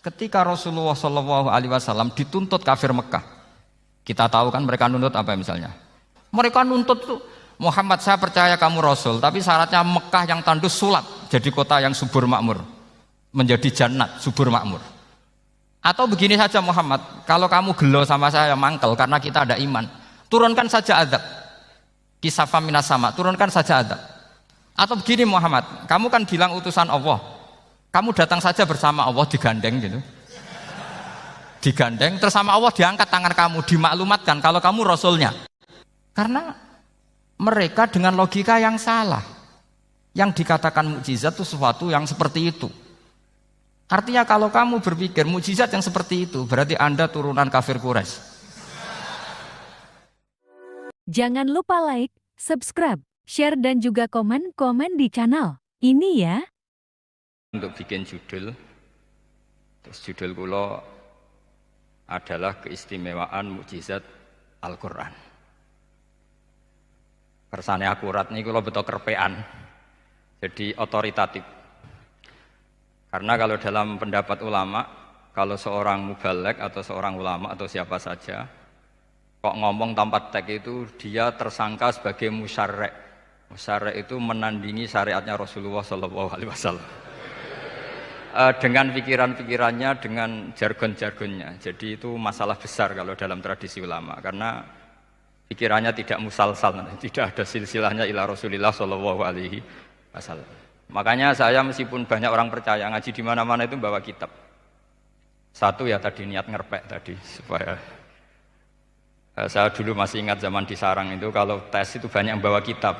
Ketika Rasulullah SAW dituntut kafir Mekah, kita tahu kan mereka nuntut apa misalnya? Mereka nuntut tuh, Muhammad saya percaya kamu Rasul, tapi syaratnya Mekah yang tandus sulap, jadi kota yang subur makmur, menjadi jannat subur makmur. Atau begini saja Muhammad, kalau kamu gelo sama saya mangkel karena kita ada iman, turunkan saja azab, kisafah minas sama, turunkan saja azab. Atau begini Muhammad, kamu kan bilang utusan Allah, kamu datang saja bersama Allah digandeng gitu. Digandeng, terus sama Allah diangkat tangan kamu, dimaklumatkan kalau kamu Rasulnya. Karena mereka dengan logika yang salah. Yang dikatakan mukjizat itu sesuatu yang seperti itu. Artinya kalau kamu berpikir mukjizat yang seperti itu, berarti Anda turunan kafir Quraisy. Jangan lupa like, subscribe, share dan juga komen di channel ini ya. Untuk bikin judul, terus judul kula adalah keistimewaan mukjizat Al-Quran. Kersane akurat nih kula betul kerpean, jadi otoritatif. Karena kalau dalam pendapat ulama, kalau seorang mubalek atau seorang ulama atau siapa saja kok ngomong tanpa teks itu dia tersangka sebagai musyarrek. Musyarrek itu menandingi syariatnya Rasulullah SAW. Dengan pikiran-pikirannya, dengan jargon-jargonnya. Jadi itu masalah besar kalau dalam tradisi ulama, karena pikirannya tidak musalsal, tidak ada silsilahnya ila Rasulillah SAW. Makanya saya meskipun banyak orang percaya ngaji di mana-mana itu bawa kitab. Satu ya tadi niat ngerpek tadi supaya saya dulu masih ingat zaman di Sarang itu kalau tes itu banyak yang bawa kitab.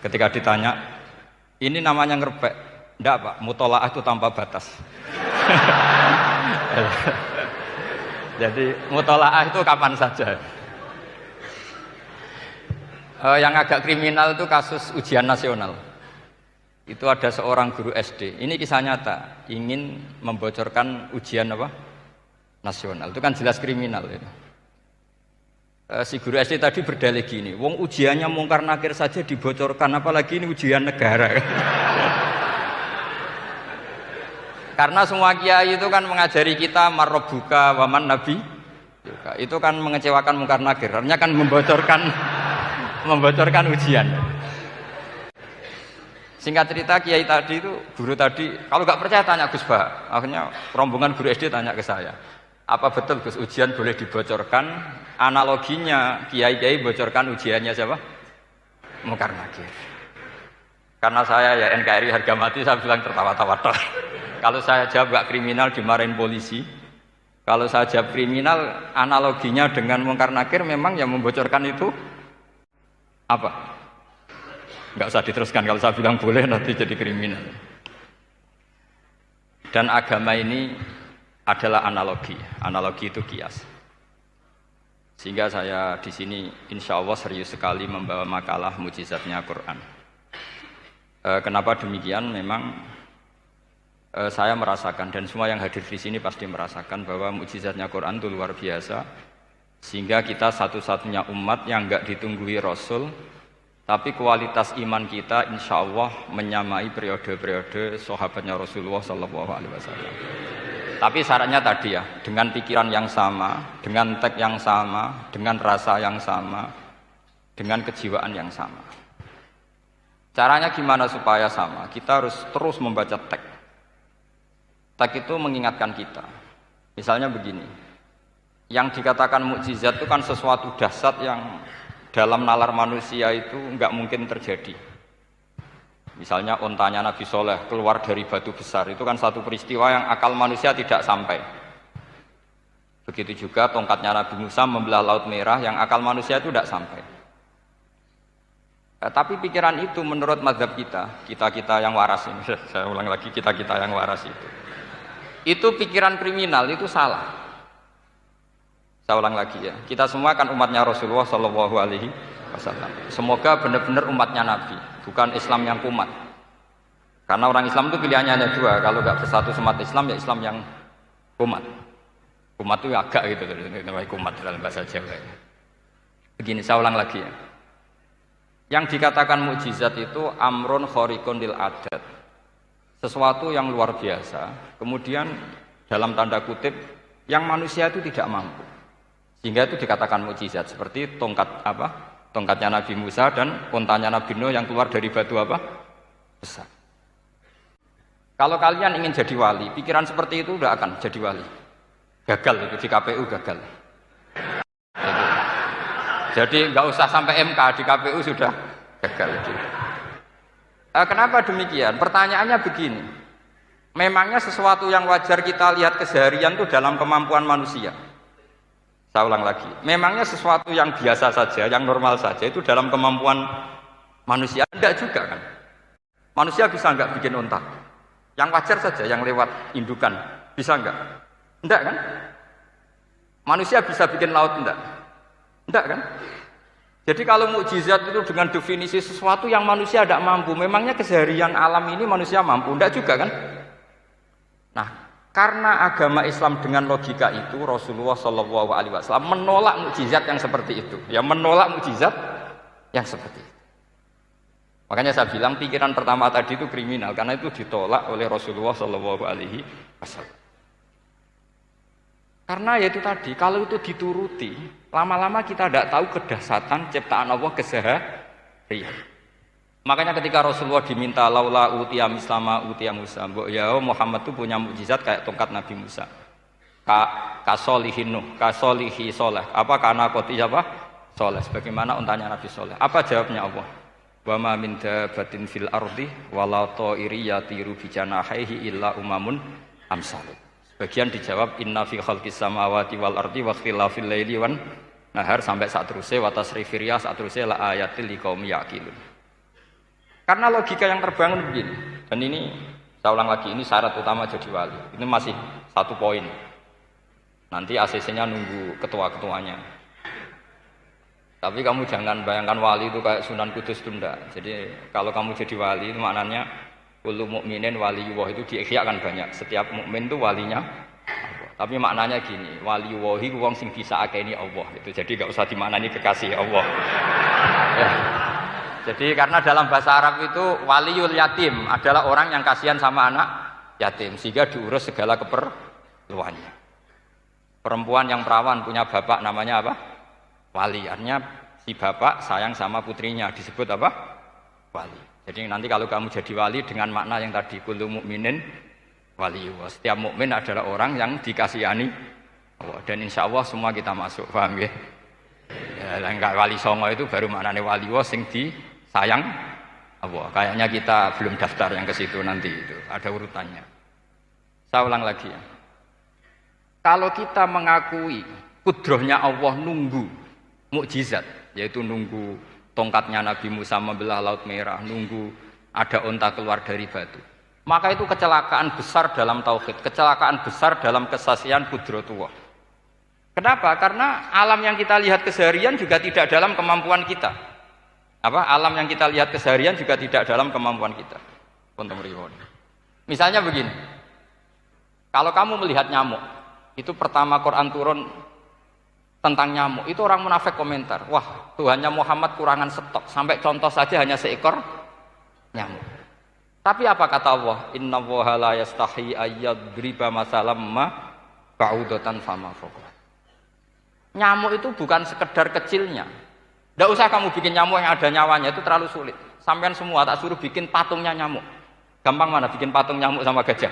Ketika ditanya, ini namanya ngerpek. Enggak Pak, mutolaah itu tanpa batas. Jadi mutolaah itu kapan saja. Yang agak kriminal itu kasus ujian nasional. Itu ada seorang guru SD. Ini kisah nyata, ingin membocorkan ujian apa? Nasional. Itu kan jelas kriminal itu. Si guru SD tadi berdalih gini, wong ujiannya mungkar nakir saja dibocorkan, apalagi ini ujian negara. Karena semua kiai itu kan mengajari kita marrobuka waman nabi, itu kan mengecewakan mungkar nakir, artinya kan membocorkan ujian. Singkat cerita kiai tadi itu, guru tadi, kalau nggak percaya tanya Gus Bah. Akhirnya rombongan guru SD tanya ke saya, apa betul Gus ujian boleh dibocorkan? Analoginya kiai-kiai bocorkan ujiannya siapa? Mungkar nakir. Karena saya ya NKRI harga mati, saya bilang tertawa-tawa toh. Kalau saya jawab gak kriminal dimarahin polisi. Kalau saya jawab kriminal, analoginya dengan mungkar nakir memang yang membocorkan itu apa? Gak usah diteruskan, kalau saya bilang boleh nanti jadi kriminal. Dan agama ini adalah analogi. Analogi itu kias. Sehingga saya di sini insya Allah serius sekali membawa makalah mukjizatnya Quran. Kenapa demikian? Memang saya merasakan dan semua yang hadir di sini pasti merasakan bahwa mukjizatnya Quran itu luar biasa, sehingga kita satu-satunya umat yang enggak ditungguhi Rasul, tapi kualitas iman kita insya Allah menyamai periode-periode sahabatnya Rasulullah SAW. Tapi syaratnya tadi ya, dengan pikiran yang sama, dengan teks yang sama, dengan rasa yang sama, dengan kejiwaan yang sama. Caranya gimana supaya sama? Kita harus terus membaca teks. Teks itu mengingatkan kita. Misalnya begini, yang dikatakan mukjizat itu kan sesuatu dahsyat yang dalam nalar manusia itu enggak mungkin terjadi. Misalnya ontanya Nabi Soleh keluar dari batu besar, itu kan satu peristiwa yang akal manusia tidak sampai. Begitu juga tongkatnya Nabi Musa membelah Laut Merah, yang akal manusia itu tidak sampai. Tapi pikiran itu menurut mazhab kita yang waras ini, saya ulang lagi, kita yang waras itu pikiran kriminal, itu salah. Saya ulang lagi ya, kita semua kan umatnya Rasulullah SAW. Semoga benar-benar umatnya Nabi, bukan Islam yang kumat. Karena orang Islam itu pilihannya hanya dua, kalau nggak bersatu umat Islam ya Islam yang kumat. Kumat itu agak gitu, namanya kumat dalam bahasa Jawa. Begini, saya ulang lagi ya. Yang dikatakan mukjizat itu amrun khariqun lil adat, sesuatu yang luar biasa, kemudian dalam tanda kutip yang manusia itu tidak mampu. Sehingga itu dikatakan mukjizat seperti tongkatnya Nabi Musa dan untanya Nabi Nuh yang keluar dari batu besar. Kalau kalian ingin jadi wali, pikiran seperti itu udah akan jadi wali. Gagal itu di KPU gagal. Jadi nggak usah sampai MK, di KPU sudah gagal. Kenapa demikian? Pertanyaannya begini. Memangnya sesuatu yang wajar kita lihat keseharian itu dalam kemampuan manusia? Saya ulang lagi. Memangnya sesuatu yang biasa saja, yang normal saja itu dalam kemampuan manusia? Enggak juga kan? Manusia bisa enggak bikin unta? Yang wajar saja, yang lewat indukan. Bisa enggak? Enggak kan? Manusia bisa bikin laut enggak? Enggak kan? Jadi kalau mukjizat itu dengan definisi sesuatu yang manusia tidak mampu, memangnya keseharian alam ini manusia mampu? Enggak juga kan? Nah, karena agama Islam dengan logika itu, Rasulullah SAW menolak mukjizat yang seperti itu. Ya, menolak mukjizat yang seperti itu. Makanya saya bilang pikiran pertama tadi itu kriminal, karena itu ditolak oleh Rasulullah SAW. Karena ya itu tadi, kalau itu dituruti, lama-lama kita tidak tahu kedahsyatan ciptaan Allah keseharian. Makanya ketika Rasulullah diminta laula utiya mislama utiya Musa, ya Muhammad itu punya mukjizat kayak tongkat Nabi Musa. Kasolihin Nuh, kasolihi soleh. Apa karena koti apa? Soleh. Sebagaimana untanya Nabi Soleh. Apa jawabnya Allah? Wa ma min dabatin fil ardi wala ta'iri yatiru bi janahihi illa umamun amsalukum. Sebagian dijawab inna fi khalqis samawati wal ardi wa ikhtilafil laili wan nahar sampai saat terusnya wa tasrifir riyah saat terusnya la ayatil liqaumi yaqilun. Karena logika yang terbangun begini, dan ini saya ulang lagi, ini syarat utama jadi wali. Ini masih satu poin. Nanti ACC-nya nunggu ketua-ketuanya. Tapi kamu jangan bayangkan wali itu kayak Sunan Kudus tunda. Jadi kalau kamu jadi wali itu maknanya kullu mukminin waliyullah itu diikhyakan banyak. Setiap mukmin itu walinya Allah. Tapi maknanya gini, waliyullahi wong sing bisa akeni Allah. Itu jadi enggak usah dimaknani kekasih Allah. Ya. Jadi karena dalam bahasa Arab itu waliyul yatim adalah orang yang kasihan sama anak yatim sehingga diurus segala keperluannya. Perempuan yang perawan punya bapak namanya apa? Wali. Artinya si bapak sayang sama putrinya disebut apa? Wali. Jadi nanti kalau kamu jadi wali dengan makna yang tadi kullu mukminin waliyullah. Setiap mukmin adalah orang yang dikasihani Allah dan insya Allah semua kita masuk. Paham ya? Ya, enggak wali songo itu baru maknanya waliyullah sing disayang Allah. Kayaknya kita belum daftar yang ke situ nanti itu. Ada urutannya. Saya ulang lagi ya. Kalau kita mengakui kudrohnya Allah nunggu mukjizat, yaitu nunggu tongkatnya Nabi Musa membelah Laut Merah, nunggu ada unta keluar dari batu, maka itu kecelakaan besar dalam tauhid, kecelakaan besar dalam kesaksian kudratullah. Kenapa? Karena alam yang kita lihat keseharian juga tidak dalam kemampuan kita. Alam yang kita lihat keseharian juga tidak dalam kemampuan kita. Misalnya begini, kalau kamu melihat nyamuk, itu pertama Quran turun tentang nyamuk, itu orang munafik komentar, wah Tuhannya Muhammad kurangan stok, sampai contoh saja hanya seekor nyamuk. Tapi apa kata Allah? Inna Allaha la yastahi ayyadriba masalam ma ba'udatan fama fawqa. Nyamuk itu bukan sekedar kecilnya. Tidak usah kamu bikin nyamuk yang ada nyawanya, itu terlalu sulit. Sampean semua tak suruh bikin patungnya nyamuk. Gampang mana bikin patung nyamuk sama gajah?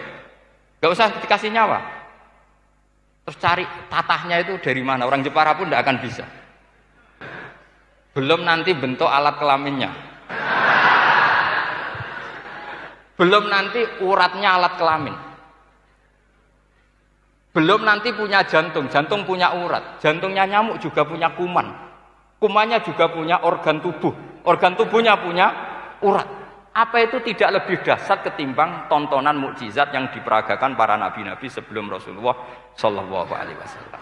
Tidak usah dikasih nyawa. Terus cari tatahnya itu dari mana? Orang Jepara pun tidak akan bisa. Belum nanti bentuk alat kelaminnya. Belum nanti uratnya alat kelamin. Belum nanti punya jantung, jantung punya urat. Jantungnya nyamuk juga punya kuman. Kumannya juga punya organ tubuh. Organ tubuhnya punya urat. Apa itu tidak lebih dahsyat ketimbang tontonan mukjizat yang diperagakan para nabi-nabi sebelum Rasulullah Shallallahu Alaihi Wasallam?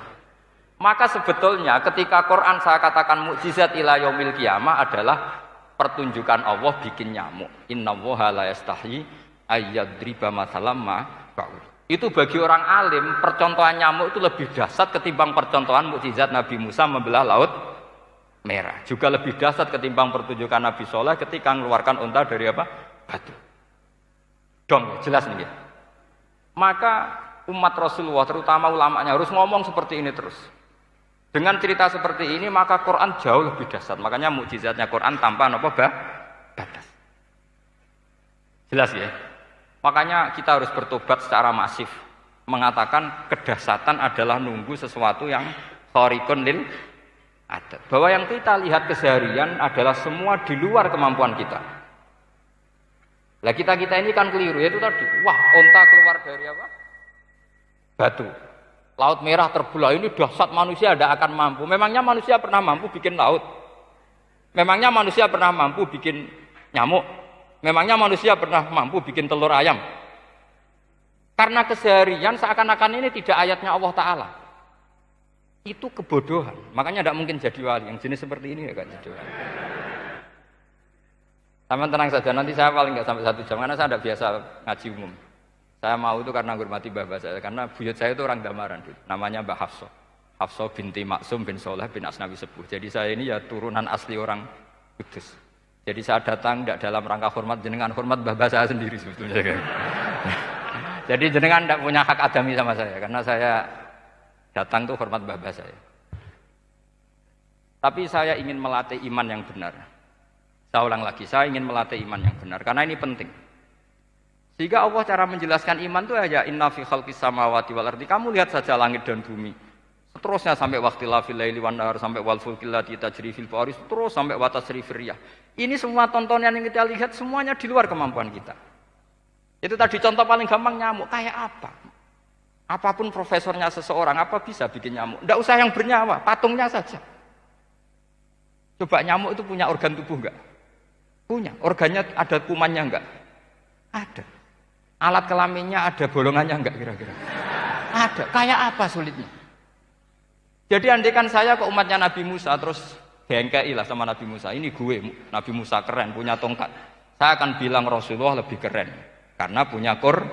Maka sebetulnya ketika Quran saya katakan mukjizat ila yaumil qiyamah adalah pertunjukan Allah bikin nyamuk. Innallaha la yastahi ayyadriba masalam ma ba'ud. Itu bagi orang alim percontohan nyamuk itu lebih dahsyat ketimbang percontohan mukjizat Nabi Musa membelah Laut Merah. Juga lebih dahsyat ketimbang pertunjukan Nabi Soleh ketika mengeluarkan unta dari apa? Batu. Dong, jelas nih. Maka umat Rasulullah, terutama ulamanya harus ngomong seperti ini terus. Dengan cerita seperti ini maka Quran jauh lebih dahsyat. Makanya mukjizatnya Quran tanpa batas. Jelas ya? Makanya kita harus bertobat secara masif. Mengatakan kedahsyatan adalah nunggu sesuatu yang khariqun lil adat. Bahwa yang kita lihat keseharian adalah semua di luar kemampuan kita. Lah kita ini kan keliru, yaitu tadi, wah onta keluar dari apa? Batu. Laut merah terbelah, ini dahsyat, manusia tidak akan mampu. Memangnya manusia pernah mampu bikin laut? Memangnya manusia pernah mampu bikin nyamuk? Memangnya manusia pernah mampu bikin telur ayam? Karena keseharian seakan-akan ini tidak ayatnya Allah Ta'ala. Itu kebodohan. Makanya tidak mungkin jadi wali. Yang jenis seperti ini ya kan jadi wali. Sama tenang saja, nanti saya paling nggak sampai 1 jam karena saya tidak biasa ngaji umum. Saya mau itu karena hormati mbah saya, karena buyut saya itu orang Damaran, namanya Mbak Hafsah. Hafsah binti Maksum bin Soleh bin Asnawi Sepuh. Jadi saya ini ya turunan asli orang Kudus. Jadi saya datang tidak dalam rangka hormat jenengan, hormat mbah saya sendiri sebetulnya. Jadi jenengan tidak punya hak adami sama saya, karena saya datang tuh hormat mbah saya. Tapi saya ingin melatih iman yang benar. Saya ulang lagi, saya ingin melatih iman yang benar, karena ini penting. Sehingga Allah cara menjelaskan iman itu aja inna fi khalqis samawati wal ardi. Kamu lihat saja langit dan bumi. Seterusnya sampai waqtilal laili wan nahar, sampai wal fulkil lati tajri fil bahri, terus sampai wa tasrifir riyah. Ini semua tontonan yang kita lihat semuanya di luar kemampuan kita. Itu tadi contoh paling gampang nyamuk, kayak apa? Apapun profesornya seseorang, apa bisa bikin nyamuk? Tidak usah yang bernyawa, patungnya saja. Coba nyamuk itu punya organ tubuh enggak? Punya. Organnya ada kumannya enggak? Ada. Alat kelaminnya ada bolongannya enggak kira-kira? Ada. Kayak apa sulitnya? Jadi andaikan saya ke umatnya Nabi Musa terus bengkei lah sama Nabi Musa. Ini gue, Nabi Musa keren, punya tongkat. Saya akan bilang Rasulullah lebih keren karena punya Quran.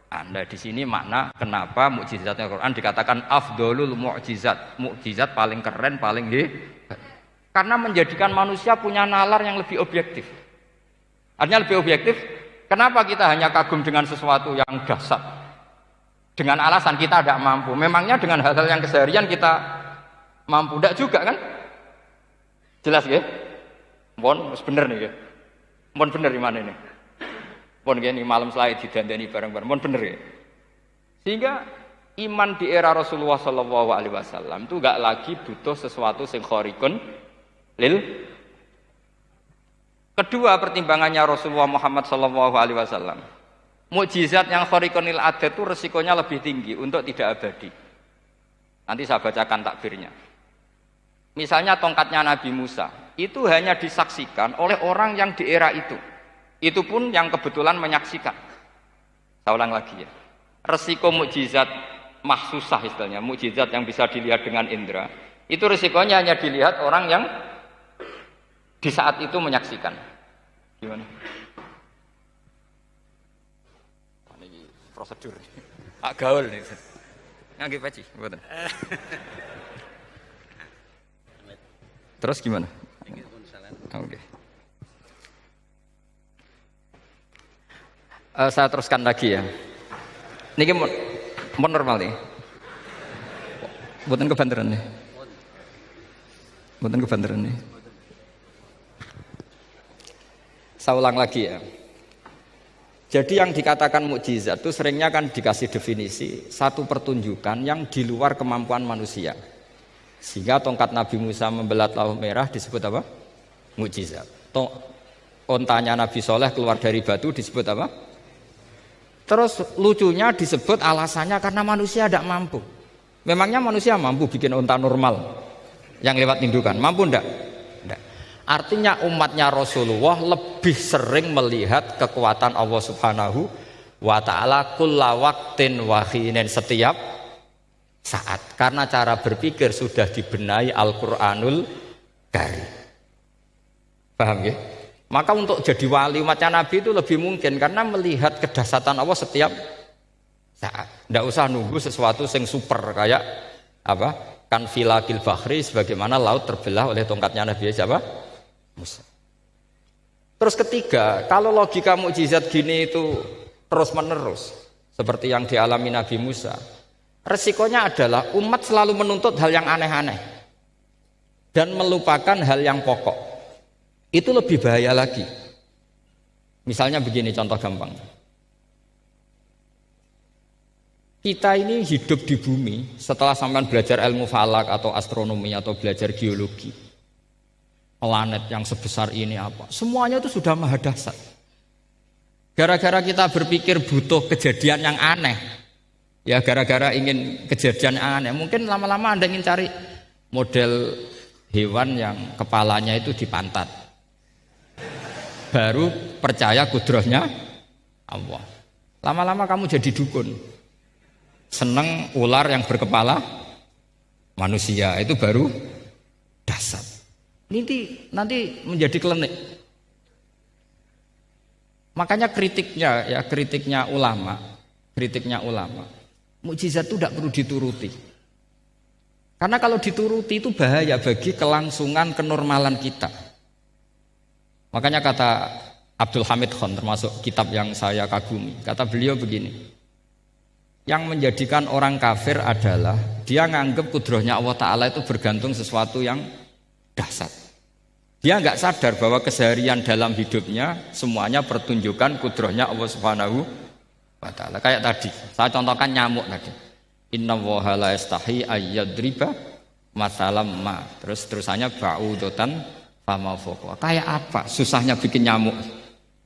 Anda di sini makna kenapa mukjizatnya Quran dikatakan afdolul mukjizat. Mukjizat paling keren, paling hebat. Karena menjadikan manusia punya nalar yang lebih objektif. Artinya lebih objektif. Kenapa kita hanya kagum dengan sesuatu yang dahsyat? Dengan alasan kita tidak mampu. Memangnya dengan hal-hal yang keseharian kita mampu? Tidak juga kan? Jelas ya? Mohon bener nih ya? Mohon bener di mana ini? Mohon gini malam slide didandani bareng-bareng. Mohon bener ya? Sehingga iman di era Rasulullah SAW itu gak lagi butuh sesuatu yang khariqun lil. Kedua pertimbangannya Rasulullah Muhammad SAW, mukjizat yang khariqunil adat itu resikonya lebih tinggi untuk tidak abadi. Nanti saya bacakan takbirnya. Misalnya tongkatnya Nabi Musa, itu hanya disaksikan oleh orang yang di era itu. Itu pun yang kebetulan menyaksikan. Saya ulang lagi ya. Resiko mukjizat mahsusah istilahnya, mukjizat yang bisa dilihat dengan indera, itu resikonya hanya dilihat orang yang di saat itu menyaksikan. Gimana? Ini prosedur. Gaul nih. Nggih peci, mboten. Terus gimana? Oke. Saya teruskan lagi ya. Niki mau normal nih. Mboten kebanteran nih. Mboten kebanteran nih. Saya ulang lagi ya. Jadi yang dikatakan mukjizat itu seringnya kan dikasih definisi satu pertunjukan yang di luar kemampuan manusia. Sehingga tongkat Nabi Musa membelah laut merah disebut apa? Mukjizat. Ontanya Nabi Soleh keluar dari batu disebut apa? Terus lucunya disebut alasannya karena manusia tidak mampu. Memangnya manusia mampu bikin onta normal yang lewat indukan? Mampu enggak? Artinya umatnya Rasulullah lebih sering melihat kekuatan Allah Subhanahu wa ta'ala kulla waqtin wa hinin, setiap saat. Karena cara berpikir sudah dibenahi Al-Qur'anul Karim. Paham ya? Maka untuk jadi wali umatnya Nabi itu lebih mungkin karena melihat kedahsyatan Allah setiap saat. Tidak usah nunggu sesuatu yang super kayak apa? Kan filakil bahri, sebagaimana laut terbelah oleh tongkatnya Nabi siapa? Musa. Terus ketiga, kalau logika mukjizat gini itu terus menerus, seperti yang dialami Nabi Musa, resikonya adalah umat selalu menuntut hal yang aneh-aneh dan melupakan hal yang pokok. Itu lebih bahaya lagi. Misalnya begini contoh gampang. Kita ini hidup di bumi setelah sampean belajar ilmu falak atau astronomi atau belajar geologi. Planet yang sebesar ini apa? Semuanya itu sudah maha dahsyat. Gara-gara kita berpikir butuh kejadian yang aneh. Ya gara-gara ingin kejadian yang aneh. Mungkin lama-lama Anda ingin cari model hewan yang kepalanya itu di pantat. Baru percaya kudrahnya Allah. Lama-lama kamu jadi dukun. Seneng ular yang berkepala manusia, itu baru dahsyat. Nanti menjadi klinik. Makanya kritiknya ulama, mukjizat itu tidak perlu dituruti. Karena kalau dituruti itu bahaya bagi kelangsungan kenormalan kita. Makanya kata Abdul Hamid Khan, termasuk kitab yang saya kagumi, kata beliau begini. Yang menjadikan orang kafir adalah dia nganggep kudrahnya Allah Ta'ala itu bergantung sesuatu yang dahsyat. Dia nggak sadar bahwa keseharian dalam hidupnya semuanya pertunjukan kudrahnya Allah Subhanahu wa Ta'ala. Kayak tadi, saya contohkan nyamuk tadi. Inna woha la yastahi ayyadriba masalam ma. Terusannya ba'udotan fama fokwa. Kayak apa susahnya bikin nyamuk?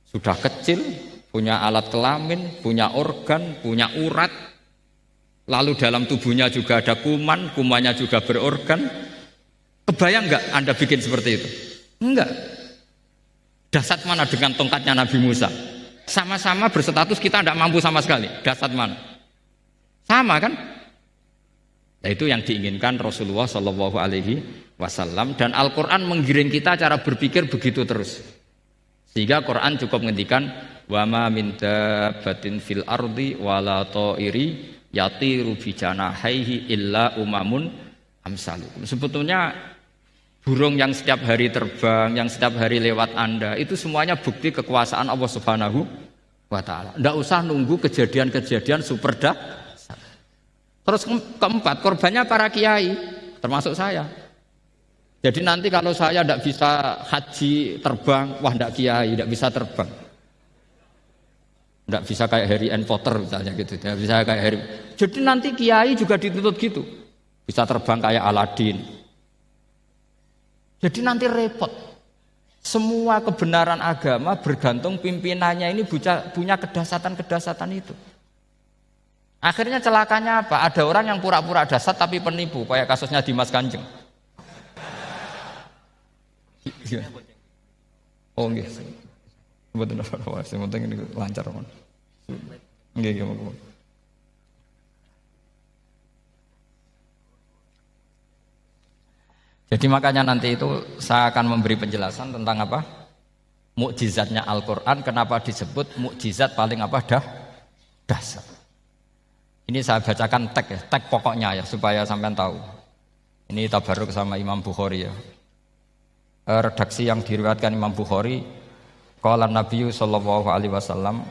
Sudah kecil, punya alat kelamin, punya organ, punya urat. Lalu dalam tubuhnya juga ada kuman, kumannya juga berorgan. Kebayang nggak Anda bikin seperti itu? Enggak. Dahsyat mana dengan tongkatnya Nabi Musa? Sama-sama berstatus kita tidak mampu sama sekali. Dahsyat mana? Sama kan? Nah, itu yang diinginkan Rasulullah Shallallahu Alaihi Wasallam, dan Al-Quran menggiring kita cara berpikir begitu terus. Sehingga Quran cukup menghentikan wa ma min dabbatin fil ardi wala ta'iri yatiru bi janahaihi illa umamun amsalukum. Sebetulnya burung yang setiap hari terbang, yang setiap hari lewat Anda, itu semuanya bukti kekuasaan Allah Subhanahu wa Ta'ala. Tidak usah nunggu kejadian-kejadian super dahsyat. Terus keempat, korbannya para kiai, termasuk saya. Jadi nanti kalau saya tidak bisa haji terbang, wah tidak kiai, tidak bisa terbang. Tidak bisa kayak Harry and Potter misalnya gitu, tidak bisa kayak Harry. Jadi nanti kiai juga dituntut gitu, bisa terbang kayak Aladin. Jadi nanti repot. Semua kebenaran agama bergantung pimpinannya ini punya kedahsyatan itu. Akhirnya celakanya apa? Ada orang yang pura-pura dahsyat tapi penipu, kayak kasusnya Dimas Kanjeng. Oh nggih. Betul apa? Sementing ini lancar mon. Nggih. Jadi makanya nanti itu saya akan memberi penjelasan tentang apa? Mukjizatnya Al-Qur'an, kenapa disebut mukjizat paling apa? Dahsyat. Ini saya bacakan tag pokoknya ya supaya sampean tahu. Ini tabarruk sama Imam Bukhari ya. Redaksi yang diriwayatkan Imam Bukhari, qala Nabi sallallahu alaihi wasallam,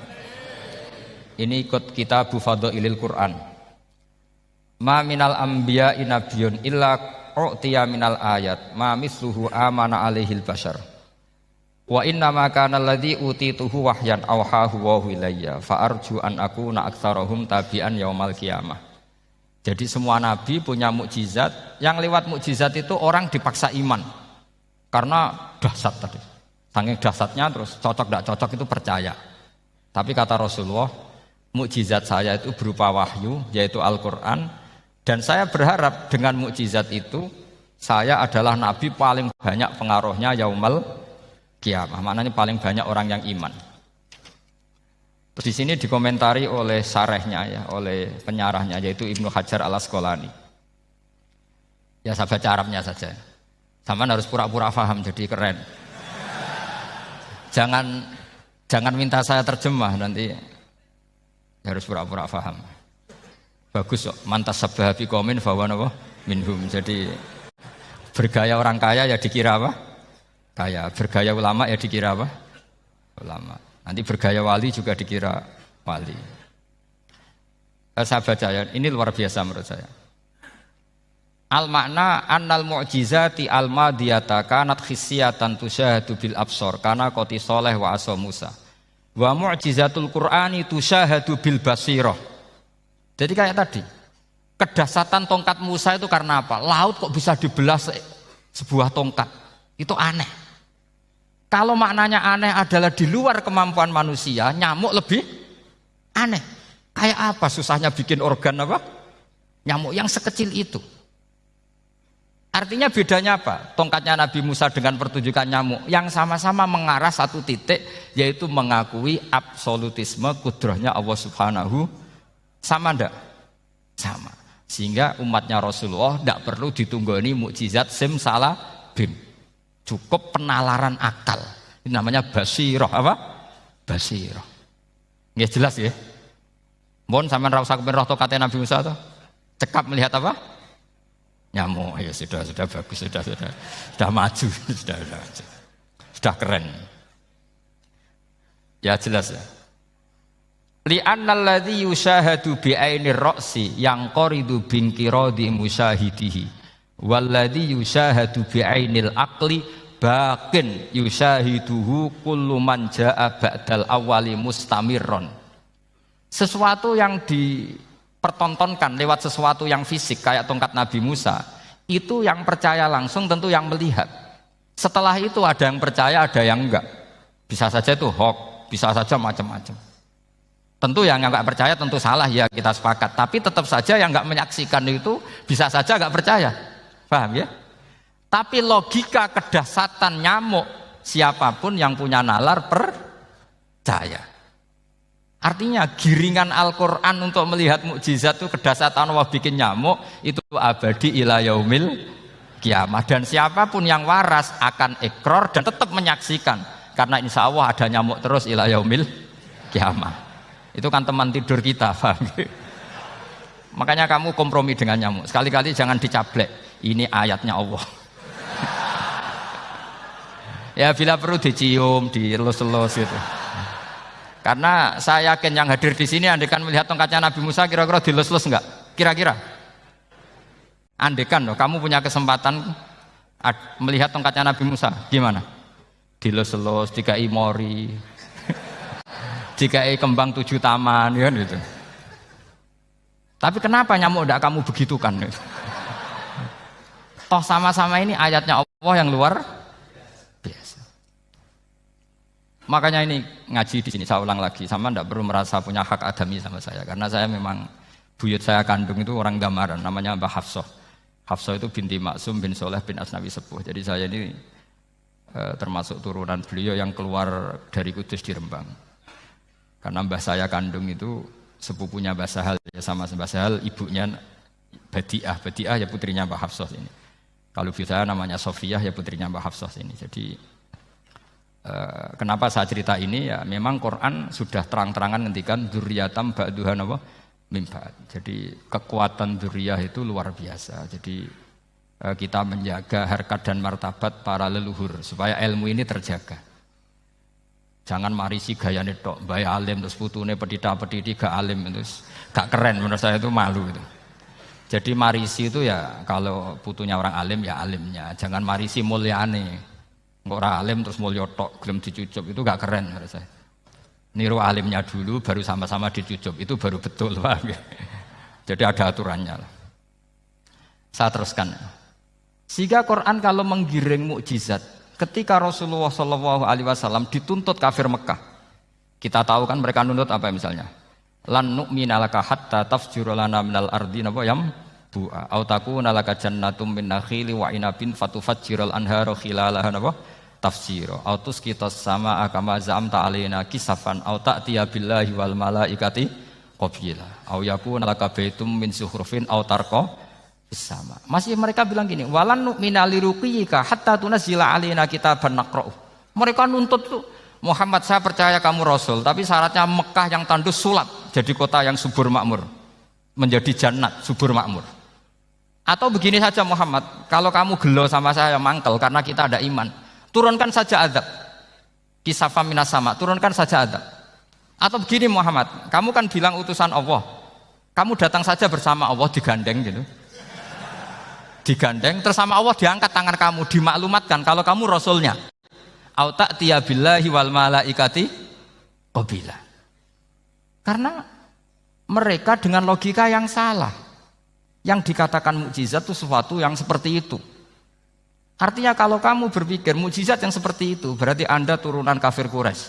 ini ikut kitab Fadhailil Quran. Ma minal anbiya'i nabiyyun illa u'tiya minal ayat ma misluhu amana alaihil bashar. Wa inna ma kana alladhi utituhu wahyan awhahu wa ilayya fa arju an akuna aktsarahum tabi'an yaumal qiyamah. Jadi semua nabi punya mukjizat, yang lewat mukjizat itu orang dipaksa iman. Karena dahsyat tadi. Saking dahsyatnya terus cocok tidak cocok itu percaya. Tapi kata Rasulullah, mukjizat saya itu berupa wahyu, yaitu Al-Quran. Dan saya berharap dengan mukjizat itu, saya adalah nabi paling banyak pengaruhnya yaumal qiyamah. Maknanya paling banyak orang yang iman. Terus di sini dikomentari oleh syarehnya ya, oleh penyarahnya, yaitu Ibnu Hajar Al-Asqalani. Ya saya baca Arabnya saja. Sampean harus pura-pura paham jadi keren. Jangan minta saya terjemah nanti harus pura-pura paham. Bagus kok, mantas sabahabi qaumin fawa napa minhum. Jadi bergaya orang kaya ya dikira apa? Kaya. Bergaya ulama ya dikira apa? Ulama. Nanti bergaya wali juga dikira wali. Saya baca ya, ini luar biasa menurut saya. Al makna annal mu'jizati al madiyata kanat khissiyatan tusyahadu bil absor kana qoti soleh wa asa Musa. Wa mu'jizatul Qur'ani tusyahadu bil basirah. Jadi kayak tadi, kedahsyatan tongkat Musa itu karena apa? Laut kok bisa dibelah sebuah tongkat. Itu aneh. Kalau maknanya aneh adalah di luar kemampuan manusia, nyamuk lebih aneh. Kayak apa susahnya bikin organ apa? Nyamuk yang sekecil itu. Artinya bedanya apa? Tongkatnya Nabi Musa dengan pertunjukan nyamuk yang sama-sama mengarah satu titik, yaitu mengakui absolutisme kudrahnya Allah Subhanahu. Sama ndak? Sama. Sehingga umatnya Rasulullah tidak perlu ditunggoni mukjizat simsalabim. Cukup penalaran akal. Ini namanya basirah apa? Basirah. Nggih jelas ya? Mohon sampean ra usah kepen roh tokate Nabi Musa to. Cekap melihat apa? Nyamuk. Ya sudah bagus, sudah maju, sudah keren. Ya jelas ya. Li'annal ladzi yusyahadu bi ainir ra'si yang qaridu binqiradi musyahidihi walladzi yusyahadu bi ainil aqli baqin yusyahiduhu kullu man jaa ba'dal awwali mustamirron. Sesuatu yang dipertontonkan lewat sesuatu yang fisik kayak tongkat Nabi Musa, itu yang percaya langsung tentu yang melihat. Setelah itu ada yang percaya, ada yang enggak. Bisa saja itu hoax, bisa saja macam-macam. Tentu yang enggak percaya tentu salah, ya kita sepakat. Tapi tetap saja yang enggak menyaksikan itu bisa saja enggak percaya. Paham ya? Tapi logika kedahsyatan nyamuk, siapapun yang punya nalar percaya. Artinya giringan Al-Quran untuk melihat mukjizat itu kedahsyatan Allah bikin nyamuk itu abadi ila yaumil kiamah. Dan siapapun yang waras akan ikrar dan tetap menyaksikan. Karena insya Allah ada nyamuk terus ila yaumil kiamah. Itu kan teman tidur kita, paham? Makanya kamu kompromi dengan nyamuk. Sekali-kali jangan dicablek. Ini ayatnya Allah. Ya bila perlu dicium, dielus-elus gitu. Karena saya yakin yang hadir di sini andekan melihat tongkatnya Nabi Musa kira-kira dilus-lus enggak? Kira-kira? Andekan loh, kamu punya kesempatan melihat tongkatnya Nabi Musa, gimana? Dilus-lus, dikai mori, dikai kembang 7 taman, ya gitu. Tapi kenapa nyamuk enggak kamu begitukan? Toh sama-sama ini ayatnya Allah yang luar biasa. Makanya ini ngaji di sini saya ulang lagi, sama ndak perlu merasa punya hak adami sama saya, karena saya memang buyut saya kandung itu orang Gamaran, namanya Mbah Hafsah. Hafsah itu binti Maksum bin Soleh bin Asnawi Sepuh. Jadi saya ini termasuk turunan beliau yang keluar dari Kudus di Rembang. Karena mbah saya kandung itu sepupunya Mbah Sahal, ya sama Mbah Sahal, ibunya Badiah. Badiah ya putrinya Mbah Hafsah ini. Kalau ibu saya namanya Sofiyah, ya putrinya Mbah Hafsah ini. Jadi kenapa saya cerita ini, ya memang Quran sudah terang-terangan ngendikan dzurriyatam ba'duha apa mimbat. Jadi kekuatan dzurriyah itu luar biasa. Jadi kita menjaga harkat dan martabat para leluhur supaya ilmu ini terjaga. Jangan marisi gayane tok, bae alim terus putune pedita-pediti gak alim terus gak keren, menurut saya itu malu itu. Jadi marisi itu ya kalau putunya orang alim ya alimnya, jangan marisi mulyane. Nggak orang alim terus mulya tok gelem dicucup, itu gak keren menurut saya. Niru alimnya dulu baru sama-sama dicucup, itu baru betul, paham ya? Jadi ada aturannya lah. Saya teruskan. Sehingga Quran kalau menggiring mukjizat, ketika Rasulullah SAW dituntut kafir Mekah, kita tahu kan mereka nuntut apa misalnya? Lan nu'mina laka hatta tafjura lana minal ardi napa yam bu'a au takuna laka jannatum min nakhili wa inabin fatufajjiral anhara khilalaha napa tafsira au tusqitas samaa kama zamta alaina kisafan au ta'tiya billahi wal malaikati qabila au yakuna laka baitum min zuhrufin au tarqa fis sama. Masih mereka bilang gini, walan nu'mina liruqiyika hatta tunzila alaina kitaban naqra'u. Mereka nuntut tuh, Muhammad saya percaya kamu rasul, tapi syaratnya Mekah yang tandus sulap jadi kota yang subur makmur, menjadi jannat subur makmur. Atau begini saja Muhammad, kalau kamu gelo sama saya mangkel karena kita ada iman, turunkan saja azab. Kisafam minas sama, turunkan saja azab. Atau begini Muhammad, kamu kan bilang utusan Allah, Kamu datang saja bersama Allah digandeng gitu. Digandeng terus sama Allah diangkat tangan kamu, dimaklumatkan kalau kamu rasulnya. Au ta'tiya billahi wal malaikati qabila. Karena mereka dengan logika yang salah. Yang dikatakan mukjizat itu sesuatu yang seperti itu. Artinya kalau kamu berpikir mukjizat yang seperti itu, berarti Anda turunan kafir Quraisy.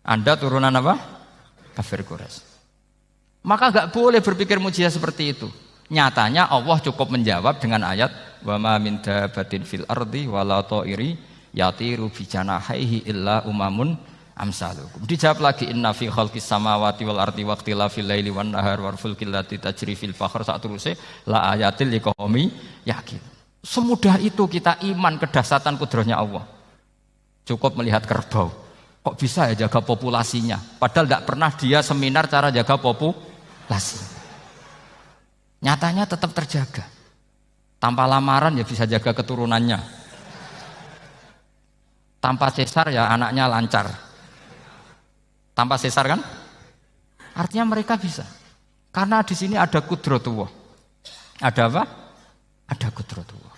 Anda turunan apa? Kafir Quraisy. Maka enggak boleh berpikir mukjizat seperti itu. Nyatanya Allah cukup menjawab dengan ayat wa ma min dabatin fil ardi wala ta'iri yatiru bi janahihi illa umamun amsalukum. Dijawab lagi inna fi khalqis samawati wal ardi waqtilafil laili wan nahar wal fulkil lati tajri fil bahr satruse la ayatil liqaumi yakin. Semudah itu kita iman kedahsyatan kudrahnya Allah. Cukup melihat kerbau. Kok bisa ya jaga populasinya? Padahal tidak pernah dia seminar cara jaga populasi. Nyatanya tetap terjaga. Tanpa lamaran ya bisa jaga keturunannya. Tanpa sesar ya anaknya lancar. Tanpa sesar kan? Artinya mereka bisa. Karena di sini ada kudratullah. Ada apa? Ada kudratullah.